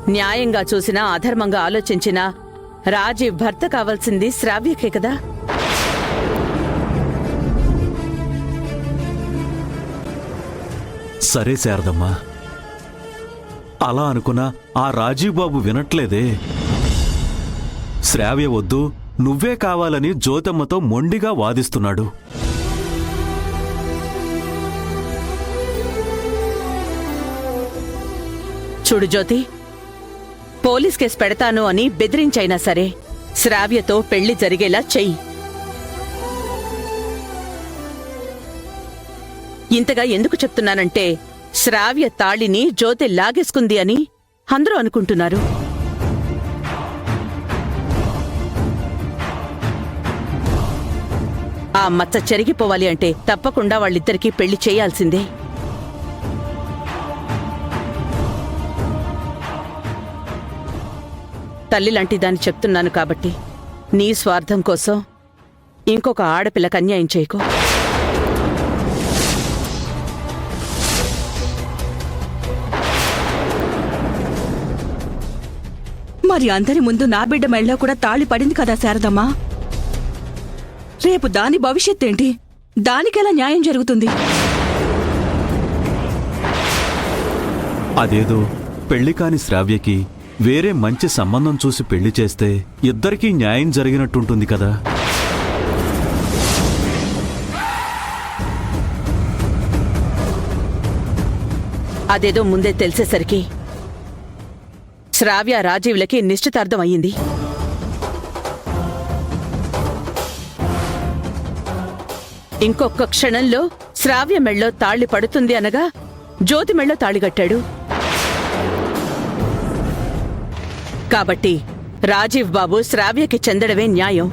న్యాయంగా చూసినా అధర్మంగా ఆలోచించినా రాజీవ్ భర్త కావాల్సింది శ్రావ్యకే కదా. సరే శారదమ్మా, అలా అనుకున్నా ఆ రాజీవ్ బాబు వినట్లేదే. శ్రావ్య వద్దు, నువ్వే కావాలని జ్యోతమ్మతో మొండిగా వాదిస్తున్నాడు. చూడు జ్యోతి, పోలీస్ కేసు పెడతాను అని బెదిరించైనా సరే శ్రావ్యతో పెళ్లి జరిగేలా చెయ్యి. ఇంతగా ఎందుకు చెప్తున్నానంటే శ్రావ్య తాళిని జ్యోతి లాగేసుకుంది అని అందరూ అనుకుంటున్నారు. ఆ మచ్చ చెరిగిపోవాలి అంటే తప్పకుండా వాళ్ళిద్దరికీ పెళ్లి చేయాల్సిందే. తల్లిలాంటి దాన్ని చెప్తున్నాను కాబట్టి నీ స్వార్థం కోసం ఇంకొక ఆడపిల్లకి అన్యాయం చేయకు. మరి అందరి ముందు నా బిడ్డ మెళ్ళలో కూడా తాళి పడింది కదా శారదమ్మా. రేపు దాని భవిష్యత్తేంటి? దానికెలా న్యాయం జరుగుతుంది? అదేదో పెళ్లి కాని శ్రావ్యకి వేరే మంచి సంబంధం చూసి పెళ్లి చేస్తే ఇద్దరికీ న్యాయం జరిగినట్టుంటుంది కదా. అదేదో ముందే తెలిసేసరికి శ్రావ్య రాజీవ్లకి నిశ్చితార్థం అయ్యింది. ఇంకొక క్షణంలో శ్రావ్య మెళ్ళో తాళి పడుతుంది అనగా జ్యోతి మెళ్ళో తాళిగట్టాడు. కాబట్టి రాజీవ్ బాబు శ్రావ్యకి చెందడమే న్యాయం.